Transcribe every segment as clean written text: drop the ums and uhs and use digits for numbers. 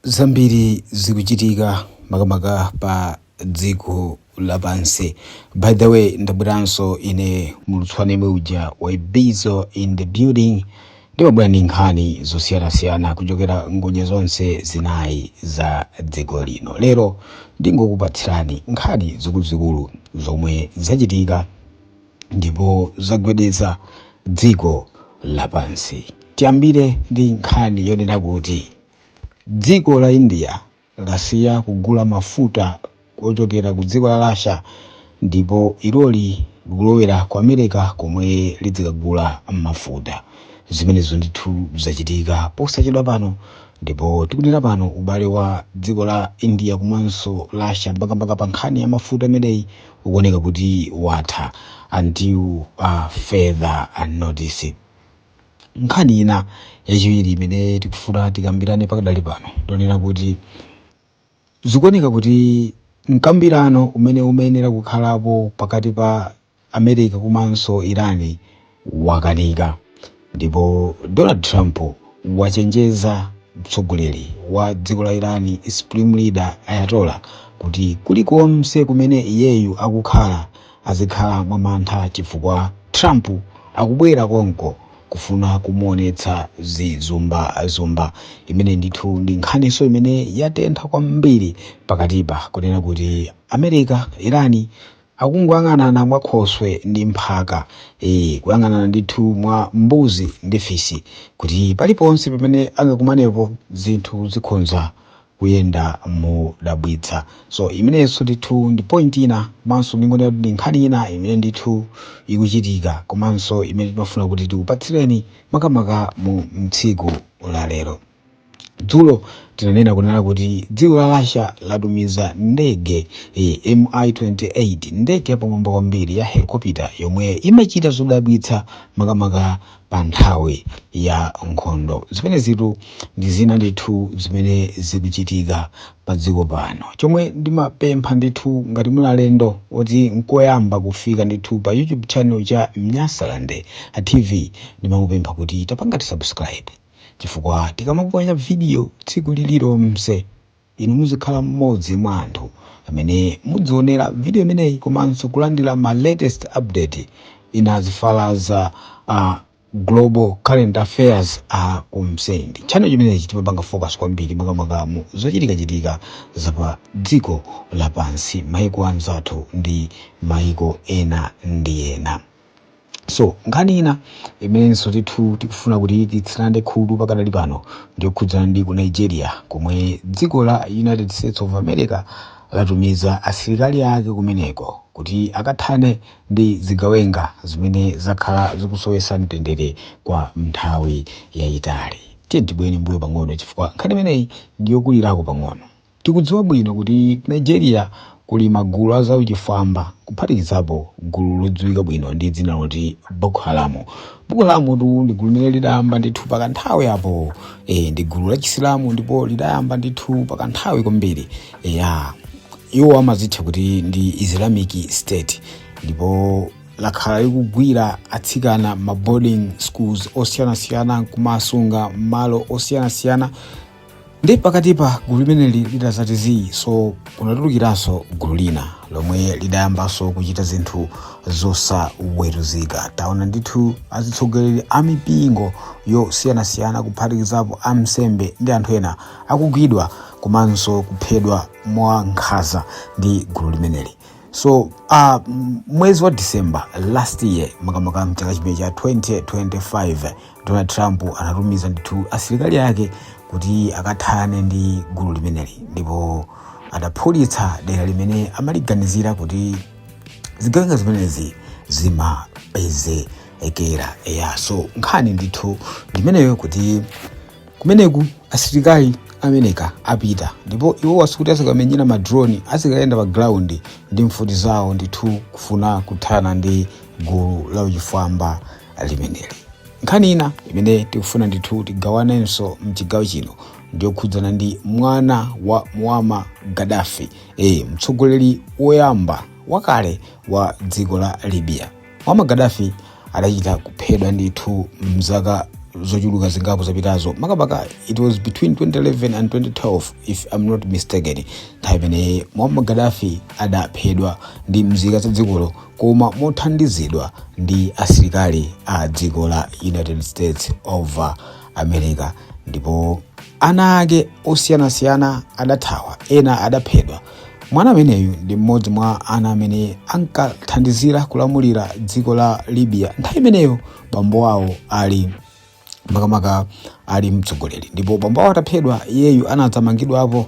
Zambiri zikuchitika makamaka pa dziko lapansi. By the way, ndabweranso ine mulutswane uja wa Ibizo in the building. Ndimabwera ndi nkhani zosiyanasiyana kuchokera ngodya zonse zinayi za dziko lino. Lero ndingokupatsirani nkhani zikuluzikulu zomwe zachitika ndipo zagwedeza dziko lapansi. Tiyambire ndi nkhani yonena kuti dziko la India lasiya kugula mafuta ochokera ku dziko la Russia ndipo iloli likulowera ku America komwe lidzikagula mafuta. Zimenezo ndithu zachitika posachedwa pano ndipo tikunena pano ubale wa dziko la India komanso Russia mpaka pa nkhani ya mafuta ameneyi ukuoneka kuti watha until further notice. Nkhani ina yachiwiri imene tikufuna tikambirane pakadali pano ndonena kuti zikuoneka kuti mkambirano umene umayenera kukhalapo pakati pa America komanso Iran wakanika, ndipo Donald Trump wachenjeza mtsogoleri wa dziko la Iran supreme leader Ayatollah kuti kulikonse kumene iyeyu akukhala azikhala mwamantha chifukwa Trump akubwera konko kufuna kumuonetsa zizumba imene ndithu ndi nkhaniso imene yatentha kwambiri pakatipa kunena kuti America Iran akungwang'anana mwakhoswe ndi mphaka, kuyang'anana ndithu mwa mbuzi ndi fisi kuti paliponse pamene angakumanepo zinthu zikhonza kuyenda modabwitsa. So imenenso ndithu ndi point ina komanso ndingonena ndi nkhani ina imene ndithu ikuchitika komanso imene timafuna kuti tikupatsireni makamaka mu tsiku la lero. Dzulo tinanena kunena kuti dziko la Russia latumiza ndege Mi-28, ndege yapamwamba kwambiri ya helicopter yomwe imachita zodabwitsa makamaka pa nthawi ya nkhondo. Zimene zitu ndi zina ndithu zimene zikuchitika pa dziko pano. Chomwe ndimapempha ndithu ngati muli alendo oti nkoyamba kufika ndithu pa YouTube channel cha Mnyasaland TV, ndimakupempha kuti tapanga subscribe chifukwa tikamaponya video tsiku lililonse inu muzikhala mmodzi mwa anthu amene mudzionera video imeneyi komanso kulandira ma latest update in as far as global current affairs kumsendi. Channel chimenechi timapanga focus kwambiri makamaka mu zochitika zapa dziko lapansi, maiko anzathu ndi maiko ena ndi ena. So nkhani ina imenenso ndithu tikufuna kuti titsirande khulu pakadali pano ndiyokhudzana ndi ku Nigeria komwe dziko la United States of America latumiza asilikali ake kumeneko kuti akathane ndi zigawenga zimene zakhala zikusowesa mtendere kwa nthawi yayitali. Tibweni mbuyo pang'ono chifukwa nkhani imeneyi ndiyokulirako pang'ono. Tikudziwa bwino kuti Nigeria kuli magulu azauchifwamba kuphatikizapo gulu lodziwika bwino ndi dzina loti Boko Haram. Boko Haram ndi gulu limene lidayamba ndithu pakanthawi apo, ndi gulu la Chisilamu ndipo lidayamba ndithu pakanthawi kwambiri. Iwo amazitcha kuti ndi Islamic State ndipo lakhala likugwira atsikana ma boarding schools osiyanasiyana kumasunga malo osiyanasiyana. Ndi pakatipa gulu limeneli litazatizi, so kunatulukiranso gulu lina lomwe lidayambanso kuchita zinthu zosaweruzika. Taona ndithu azitsogoleri a mipingo yosiyanasiyana kuphatikizapo amsembe ndi anthu ena akugwidwa komanso kuphedwa mwa nkhanza ndi gulu limeneli. So mwezi wa December last year makamaka mchaka chimene cha 2025 Donald Trump anatumiza ndithu asilikali ake kuti akathane ndi gulu limeneli ndipo adaphulitsa dera limene amaliganizira kuti zigawenga zimenezi zimapezekera. So nkhani ndithu limeneyo kuti kumeneku asilikali ameneka apita ndipo iwo wasukuti asikamenyera madrone asikayenda pa ground ndi mfuti zawo ndithu kufuna kuthana ndi gulu la uchifwamba limeneli. Nkhani ina imene tikufuna ndithu tigawanenso mchigawo chino ndiyokhudzana ndi mwana wa Muammar Gaddafi, mtsogoleri woyamba wakale wa dziko la Libya. Muammar Gaddafi adachita kuphedwa ndithu mzaka zochuluka zingapo zapitazo makamaka it was between 2011 and 2012 if I'm not mistaken, nthawi imene Muammar Gaddafi adaphedwa ndi mzika za dzikolo koma mothandizidwa ndi asilikali a dziko la United States of America, ndipo ana ake osiyanasiyana adathawa, ena adaphedwa. Mwana ameneyu ndi mmodzi mwa ana amene ankathandizira kulamulira dziko la Libya nthawi imeneyo bambo wawo ali makamaka ali mtsogoleri, ndipo bambo wawo ataphedwa iyeyu anadzamangidwapo,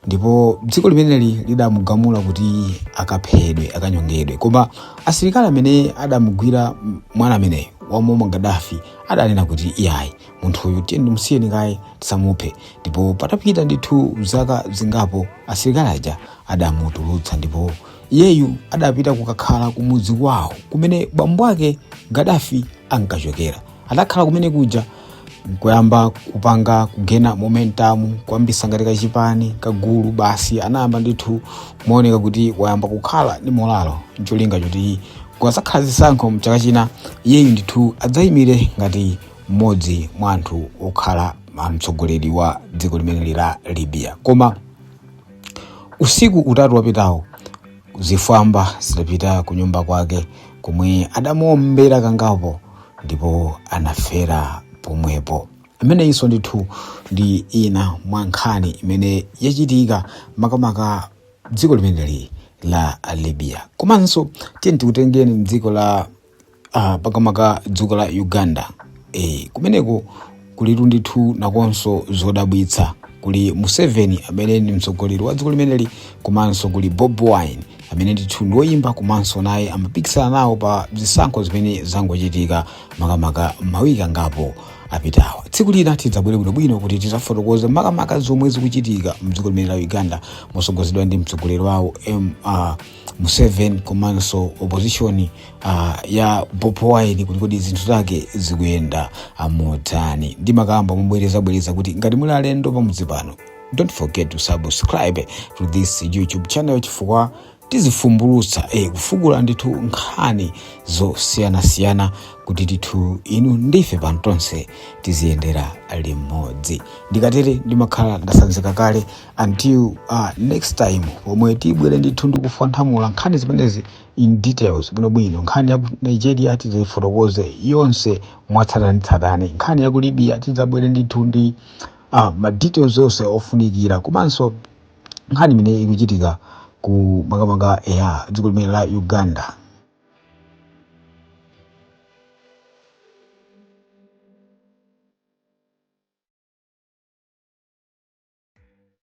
ndipo dziko limeneli lidamugamula kuti akaphedwe akanyongedwe. Koma asilikali amene adamugwira mwana ameneyu wa Muammar Gaddafi adanena kuti iyayi munthuyu tiyeni musiyeni kaye tisamuphe, ndipo patapita ndithu zaka zingapo asilikali aja adamutulutsa, ndipo iyeyu adapita kukakhala kumudzi kwawo kumene bambo wake Gaddafi ankachokera. Adakhala kumene kuja kuyamba kupanga kugena momentum, kuyambisa ngati kachipani kagulu, basi anayamba ndithu kuoneka kuti wayamba kukhala ndi molalo ncholinga choti kwasakhala zisankho mchaka china iyeyu ndithu adzayimire ngati mmodzi mwa anthu okhala mtsogoleri wa dziko limeneli la Libya. Koma usiku utatu wapitawo zifwamba zidapita ku nyumba kwake kumwe adamuombera kangapo, ndipo anafera pomwepo. Imene iso ndithu ndi ina mwa nkhani imene yachitika makamaka dziko limeneli la Libya. Komanso tiyeni tikutengeni mdziko la makamaka dziko la Uganda. Kumeneko kulitu ndithu nakonso zodabwitsa. Kuli Museveni amene ndi mtsogoleri wa dziko limeneli, komanso kuli Bobi Wine amene ndithu ndi woyimba, komanso naye amapikisana nawo pa zisankho zimene zangochitika makamaka mawiki angapo apitawa. Tsiku lina tidzabwere bwinobwino kuti tizafotokoze makamaka zomwe zikuchitika mdziko limene la Uganda mosogozedwa ndi mtsogoleri wawo Museveni, komanso opposition ya Bobi Wine kuti kodi zinthu zake zikuyenda motani. Ndi makamba mubwereza kuti ngati muli alendo pamudzi pano, don't forget to subscribe to this YouTube channel chifukwa tizifumbulutsa kufukula ndithu nkhani zosiyanasiyana kuti ndithu inu ndife pantonse tiziyendera limodzi. Ndikatere ndimakhala ndasanzika kale until next time pomwe tibwere ndithu ndikufonthamula nkhani zimenezi in details bwinobwino. Nkhani ya Nigeria tizifotokoze yonse mwatsatanitsatane, nkhani ya ku Libya tidzabwere ndithu ndi ma details yonse ofunikira, komanso nkhani imene ikuchitika ku makamaka dziko limene la Uganda.